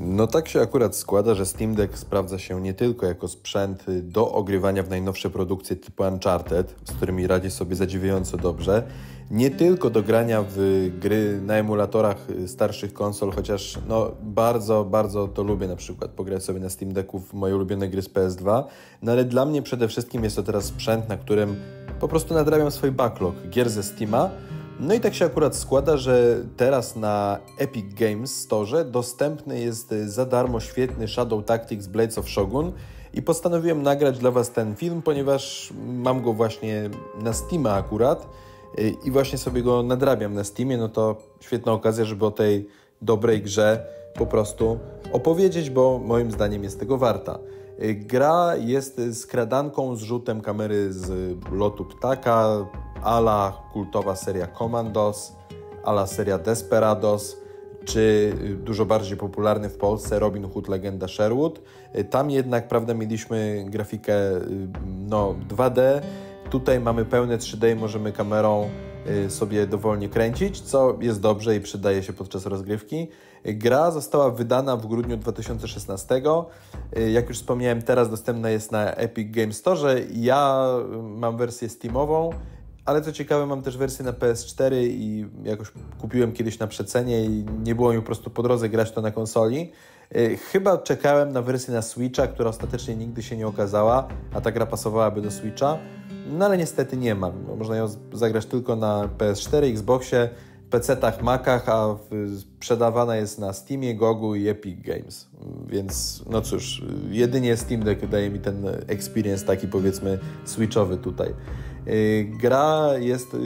No tak się akurat składa, że Steam Deck sprawdza się nie tylko jako sprzęt do ogrywania w najnowsze produkcje typu Uncharted, z którymi radzi sobie zadziwiająco dobrze, nie tylko do grania w gry na emulatorach starszych konsol, chociaż no bardzo to lubię na przykład pograć sobie na Steam Decku w moje ulubione gry z PS2, no ale dla mnie przede wszystkim jest to teraz sprzęt, na którym po prostu nadrabiam swój backlog gier ze Steama. No i tak się akurat składa, że teraz na Epic Games Store dostępny jest za darmo świetny Shadow Tactics Blades of Shogun i postanowiłem nagrać dla Was ten film, ponieważ mam go właśnie na Steama akurat i właśnie sobie go nadrabiam na Steamie, no to świetna okazja, żeby o tej dobrej grze po prostu opowiedzieć, bo moim zdaniem jest tego warta. Gra jest skradanką z rzutem kamery z lotu ptaka, a la kultowa seria Commandos, a la seria Desperados, czy dużo bardziej popularny w Polsce Robin Hood Legenda Sherwood. Tam jednak, prawda, mieliśmy grafikę 2D, tutaj mamy pełne 3D i możemy kamerą sobie dowolnie kręcić, co jest dobrze i przydaje się podczas rozgrywki. Gra została wydana w grudniu 2016. Jak już wspomniałem, teraz dostępna jest na Epic Games Store. Ja mam wersję Steamową, ale co ciekawe, mam też wersję na PS4 i jakoś kupiłem kiedyś na przecenie i nie było mi po prostu po drodze grać to na konsoli. Chyba czekałem na wersję na Switcha, która ostatecznie nigdy się nie okazała, a ta gra pasowałaby do Switcha. No ale niestety nie ma. Można ją zagrać tylko na PS4, Xboxie, PC-tach, Macach, a sprzedawana jest na Steamie, Gogu i Epic Games. Więc no cóż, jedynie Steam Deck daje mi ten experience taki, powiedzmy, switchowy tutaj. Gra jest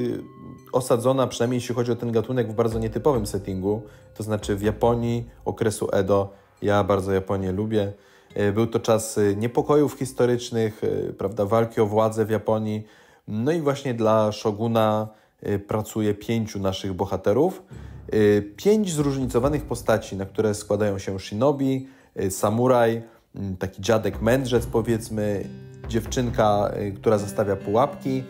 osadzona, przynajmniej jeśli chodzi o ten gatunek, w bardzo nietypowym settingu, to znaczy w Japonii okresu Edo. Ja bardzo Japonię lubię. Był to czas niepokojów historycznych, prawda, walki o władzę w Japonii. No i właśnie dla Shoguna pracuje 5 naszych bohaterów. 5 zróżnicowanych postaci, na które składają się shinobi, samuraj, taki dziadek mędrzec powiedzmy, dziewczynka, która zastawia pułapki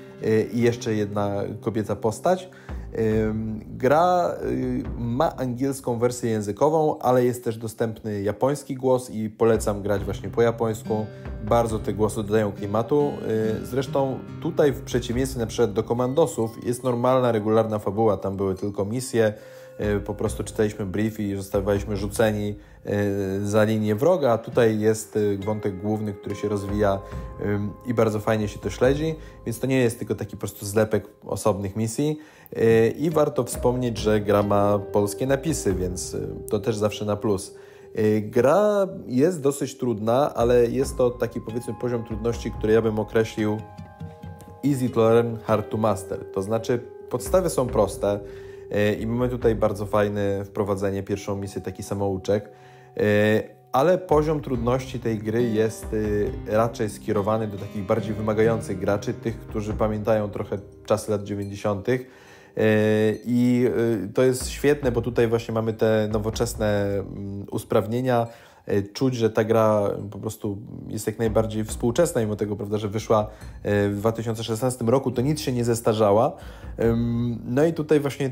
i jeszcze jedna kobieca postać. Gra ma angielską wersję językową, ale jest też dostępny japoński głos i polecam grać właśnie po japońsku. Bardzo te głosy dodają klimatu. Zresztą tutaj w przeciwieństwie na przykład do Commandosów jest normalna, regularna fabuła. Tam były tylko misje, po prostu czytaliśmy brief i zostawaliśmy rzuceni za linię wroga, a tutaj jest wątek główny, który się rozwija i bardzo fajnie się to śledzi, więc to nie jest tylko taki po prostu zlepek osobnych misji i warto wspomnieć, że gra ma polskie napisy, więc to też zawsze na plus. Gra jest dosyć trudna, ale jest to taki, powiedzmy, poziom trudności, który ja bym określił easy to learn, hard to master, to znaczy podstawy są proste i mamy tutaj bardzo fajne wprowadzenie, pierwszą misję, taki samouczek, ale poziom trudności tej gry jest raczej skierowany do takich bardziej wymagających graczy, tych, którzy pamiętają trochę czasy lat 90. I to jest świetne, bo tutaj właśnie mamy te nowoczesne usprawnienia. Czuć, że ta gra po prostu jest jak najbardziej współczesna, mimo tego, prawda, że wyszła w 2016 roku, to nic się nie zestarzała. No i tutaj właśnie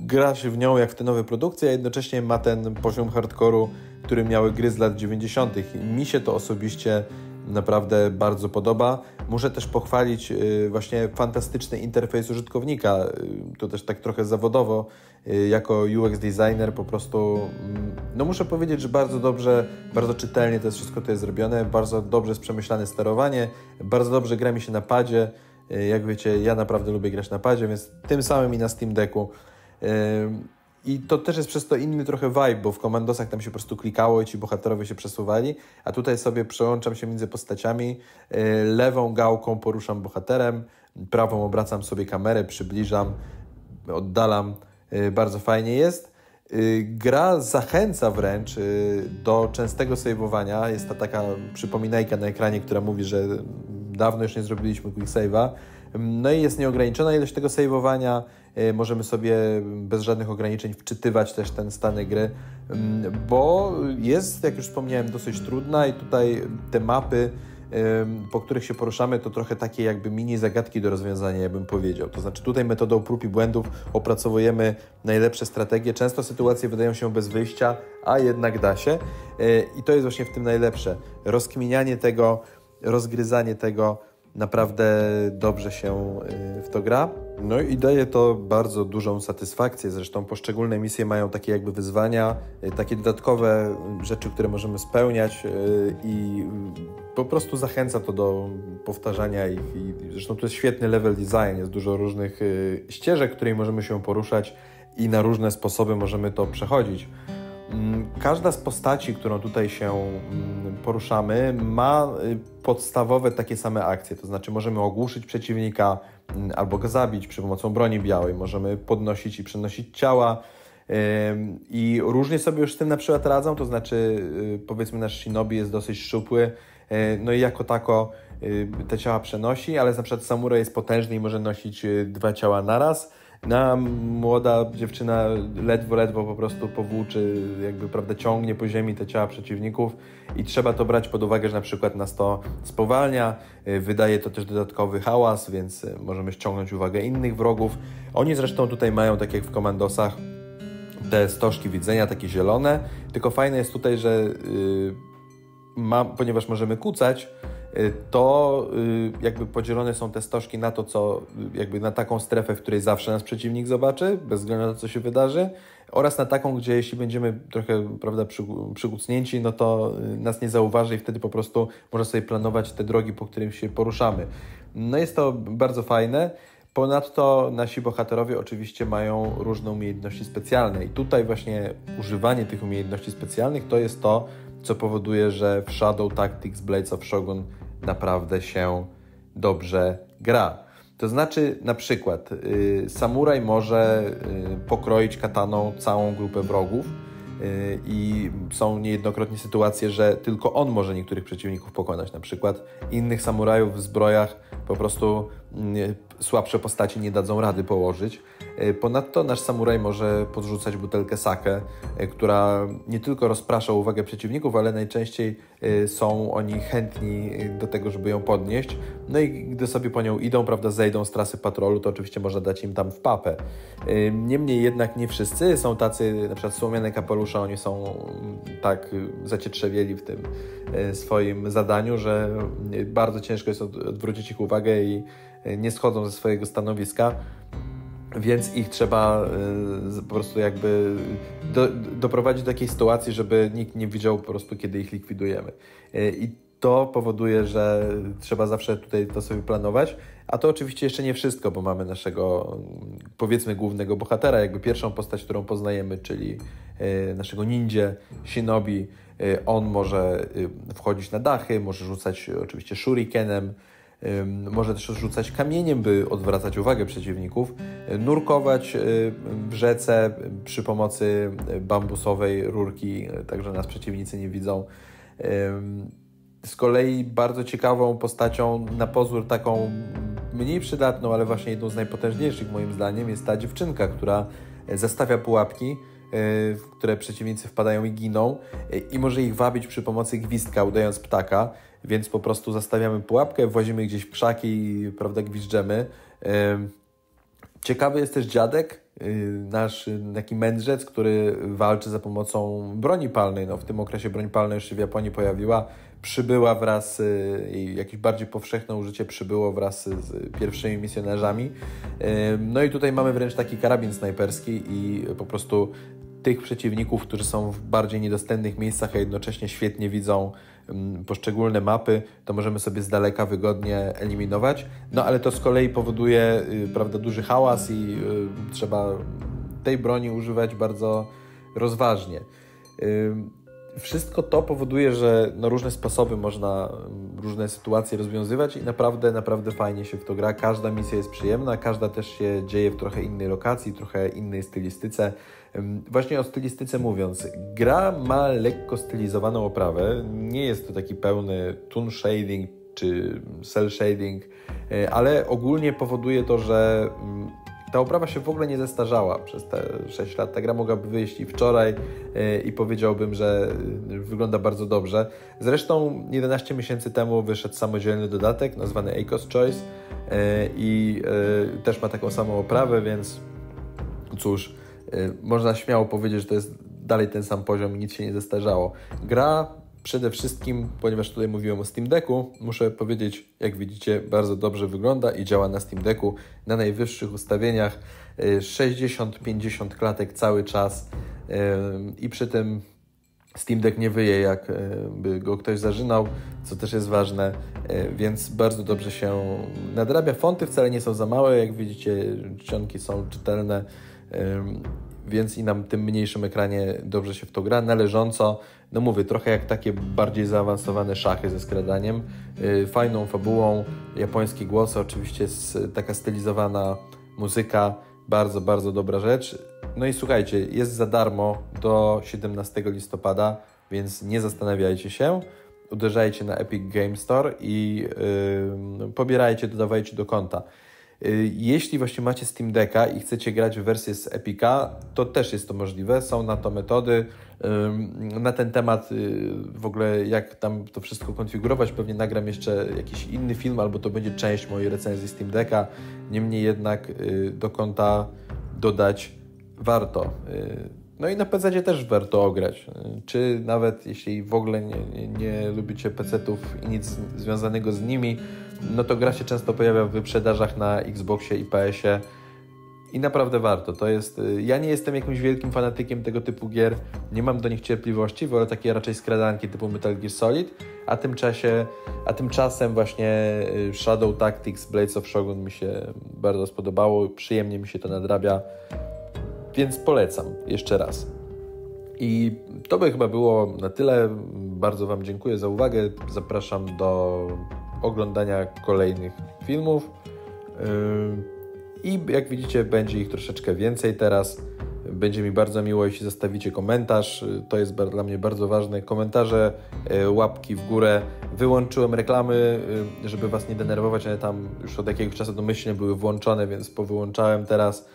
gra się w nią jak w te nowe produkcje, a jednocześnie ma ten poziom hardkoru, który miały gry z lat 90. I mi się to osobiście naprawdę bardzo podoba. Muszę też pochwalić właśnie fantastyczny interfejs użytkownika. To też tak trochę zawodowo, jako UX designer po prostu, no muszę powiedzieć, że bardzo dobrze, bardzo czytelnie to jest wszystko to jest zrobione, bardzo dobrze jest przemyślane sterowanie, bardzo dobrze gra mi się na padzie. Jak wiecie, ja naprawdę lubię grać na padzie, więc tym samym i na Steam Decku. I to też jest przez to inny trochę vibe, bo w Commandosach tam się po prostu klikało i ci bohaterowie się przesuwali, a tutaj sobie przełączam się między postaciami, lewą gałką poruszam bohaterem, prawą obracam sobie kamerę, przybliżam, oddalam, bardzo fajnie jest. Gra zachęca wręcz do częstego save'owania, jest ta taka przypominajka na ekranie, która mówi, że dawno już nie zrobiliśmy quick save'a. No i jest nieograniczona ilość tego save'owania, możemy sobie bez żadnych ograniczeń wczytywać też ten stan gry, bo jest, jak już wspomniałem, dosyć trudna i tutaj te mapy, po których się poruszamy, to trochę takie jakby mini zagadki do rozwiązania, ja bym powiedział. To znaczy tutaj metodą prób i błędów opracowujemy najlepsze strategie. Często sytuacje wydają się bez wyjścia, a jednak da się. I to jest właśnie w tym najlepsze. Rozkminianie tego, rozgryzanie tego, naprawdę dobrze się w to gra. No i daje to bardzo dużą satysfakcję. Zresztą poszczególne misje mają takie jakby wyzwania, takie dodatkowe rzeczy, które możemy spełniać i po prostu zachęca to do powtarzania ich. I zresztą to jest świetny level design, jest dużo różnych ścieżek, którymi możemy się poruszać i na różne sposoby możemy to przechodzić. Każda z postaci, którą tutaj się poruszamy, ma podstawowe takie same akcje, to znaczy możemy ogłuszyć przeciwnika albo go zabić przy pomocą broni białej, możemy podnosić i przenosić ciała i różnie sobie już z tym na przykład radzą, to znaczy powiedzmy nasz shinobi jest dosyć szczupły, no i jako tako te ciała przenosi, ale na przykład samuraj jest potężny i może nosić 2 ciała naraz. Młoda dziewczyna ledwo po prostu powłóczy, jakby, prawda, ciągnie po ziemi te ciała przeciwników i trzeba to brać pod uwagę, że na przykład nas to spowalnia, wydaje to też dodatkowy hałas, więc możemy ściągnąć uwagę innych wrogów. Oni zresztą tutaj mają, tak jak w komandosach, te stożki widzenia, takie zielone, tylko fajne jest tutaj, że ponieważ możemy kucać, to jakby podzielone są te stożki na to, co jakby na taką strefę, w której zawsze nas przeciwnik zobaczy, bez względu na to, co się wydarzy, oraz na taką, gdzie jeśli będziemy trochę, prawda, przykucnięci, no to nas nie zauważy i wtedy po prostu można sobie planować te drogi, po którym się poruszamy. No jest to bardzo fajne. Ponadto nasi bohaterowie oczywiście mają różne umiejętności specjalne i tutaj właśnie używanie tych umiejętności specjalnych to jest to, co powoduje, że w Shadow Tactics Blades of Shogun naprawdę się dobrze gra. To znaczy, na przykład samuraj może pokroić kataną całą grupę wrogów i są niejednokrotnie sytuacje, że tylko on może niektórych przeciwników pokonać. Na przykład innych samurajów w zbrojach po prostu słabsze postaci nie dadzą rady położyć. Ponadto nasz samuraj może podrzucać butelkę sake, która nie tylko rozprasza uwagę przeciwników, ale najczęściej są oni chętni do tego, żeby ją podnieść. No i gdy sobie po nią idą, prawda, zejdą z trasy patrolu, to oczywiście można dać im tam w papę. Niemniej jednak nie wszyscy są tacy, na przykład słomiane kapelusze, oni są tak zacietrzewieli w tym swoim zadaniu, że bardzo ciężko jest odwrócić ich uwagę i nie schodzą ze swojego stanowiska, więc ich trzeba po prostu jakby doprowadzić do takiej sytuacji, żeby nikt nie widział po prostu, kiedy ich likwidujemy. I to powoduje, że trzeba zawsze tutaj to sobie planować, a to oczywiście jeszcze nie wszystko, bo mamy naszego, powiedzmy, głównego bohatera, jakby pierwszą postać, którą poznajemy, czyli naszego ninja, shinobi. On może wchodzić na dachy, może rzucać oczywiście shurikenem, może też rzucać kamieniem, by odwracać uwagę przeciwników, nurkować w rzece przy pomocy bambusowej rurki, tak że nas przeciwnicy nie widzą. Z kolei bardzo ciekawą postacią, na pozór taką mniej przydatną, ale właśnie jedną z najpotężniejszych moim zdaniem, jest ta dziewczynka, która zastawia pułapki, w które przeciwnicy wpadają i giną, i może ich wabić przy pomocy gwizdka, udając ptaka, więc po prostu zastawiamy pułapkę, włazimy gdzieś w krzaki i, prawda, gwizdżemy. Ciekawy jest też dziadek, nasz taki mędrzec, który walczy za pomocą broni palnej. No, w tym okresie broń palna już się w Japonii pojawiła, przybyła wraz, jakieś bardziej powszechne użycie przybyło wraz z pierwszymi misjonarzami. No i tutaj mamy wręcz taki karabin snajperski i po prostu tych przeciwników, którzy są w bardziej niedostępnych miejscach, a jednocześnie świetnie widzą poszczególne mapy, to możemy sobie z daleka wygodnie eliminować. No ale to z kolei powoduje, prawda, duży hałas i trzeba tej broni używać bardzo rozważnie. Wszystko to powoduje, że na różne sposoby można różne sytuacje rozwiązywać i naprawdę fajnie się w to gra. Każda misja jest przyjemna, każda też się dzieje w trochę innej lokacji, trochę innej stylistyce. Właśnie o stylistyce mówiąc, gra ma lekko stylizowaną oprawę, nie jest to taki pełny toon shading czy cel shading, ale ogólnie powoduje to, że ta oprawa się w ogóle nie zestarzała przez te 6 lat. Ta gra mogłaby wyjść i wczoraj i powiedziałbym, że wygląda bardzo dobrze. Zresztą 11 miesięcy temu wyszedł samodzielny dodatek nazwany Eiko's Choice i też ma taką samą oprawę, więc cóż, można śmiało powiedzieć, że to jest dalej ten sam poziom i nic się nie zestarzało. Gra przede wszystkim, ponieważ tutaj mówiłem o Steam Decku, muszę powiedzieć, jak widzicie, bardzo dobrze wygląda i działa na Steam Decku na najwyższych ustawieniach, 60-50 klatek cały czas i przy tym Steam Deck nie wyje, jakby go ktoś zażynał, co też jest ważne, więc bardzo dobrze się nadrabia. Fonty wcale nie są za małe, jak widzicie, czcionki są czytelne, więc i na tym mniejszym ekranie dobrze się w to gra, należąco. No mówię, trochę jak takie bardziej zaawansowane szachy ze skradaniem, fajną fabułą, japońskie głosy, oczywiście taka stylizowana muzyka, bardzo, bardzo dobra rzecz. No i słuchajcie, jest za darmo do 17 listopada, więc nie zastanawiajcie się, uderzajcie na Epic Game Store i pobierajcie, dodawajcie do konta. Jeśli właśnie macie Steam Decka i chcecie grać w wersję z Epica, to też jest to możliwe, są na to metody. Na ten temat w ogóle jak tam to wszystko konfigurować, pewnie nagram jeszcze jakiś inny film, albo to będzie część mojej recenzji Steam Decka. Niemniej jednak do konta dodać warto. No i na PC też warto ograć. Czy nawet jeśli w ogóle nie lubicie PC-ów i nic związanego z nimi, no to gra się często pojawia w wyprzedażach na Xboxie i PS-ie i naprawdę warto. To jest, ja nie jestem jakimś wielkim fanatykiem tego typu gier, nie mam do nich cierpliwości, wolę takie raczej skradanki typu Metal Gear Solid, a tymczasem właśnie Shadow Tactics, Blades of Shogun mi się bardzo spodobało, przyjemnie mi się to nadrabia, więc polecam jeszcze raz. I to by chyba było na tyle. Bardzo Wam dziękuję za uwagę. Zapraszam do oglądania kolejnych filmów. I jak widzicie, będzie ich troszeczkę więcej teraz. Będzie mi bardzo miło, jeśli zostawicie komentarz. To jest dla mnie bardzo ważne. Komentarze, łapki w górę. Wyłączyłem reklamy, żeby Was nie denerwować, ale tam już od jakiegoś czasu domyślnie były włączone, więc powyłączałem teraz.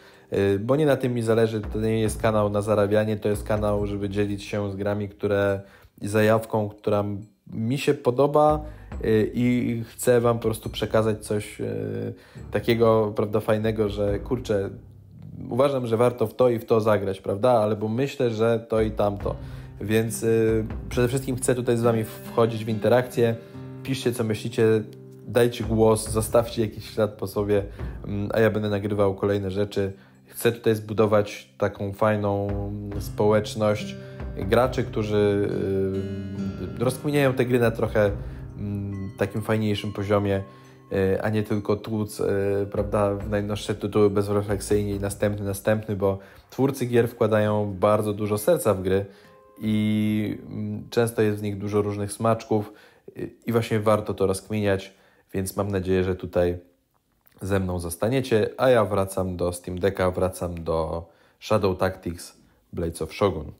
Bo nie na tym mi zależy, to nie jest kanał na zarabianie, to jest kanał, żeby dzielić się z grami, zajawką, która mi się podoba i chcę Wam po prostu przekazać coś takiego, prawda, fajnego, że kurczę, uważam, że warto w to i w to zagrać, prawda, albo myślę, że to i tamto, więc przede wszystkim chcę tutaj z Wami wchodzić w interakcję, piszcie co myślicie, dajcie głos, zostawcie jakiś ślad po sobie, a ja będę nagrywał kolejne rzeczy. Chcę tutaj zbudować taką fajną społeczność graczy, którzy rozkminiają te gry na trochę takim fajniejszym poziomie, a nie tylko tłuc, prawda, w najnowsze tytuły bezrefleksyjnie i następny, bo twórcy gier wkładają bardzo dużo serca w gry i często jest w nich dużo różnych smaczków i właśnie warto to rozkminiać, więc mam nadzieję, że tutaj ze mną zostaniecie, a ja wracam do Steam Decka, wracam do Shadow Tactics Blades of Shogun.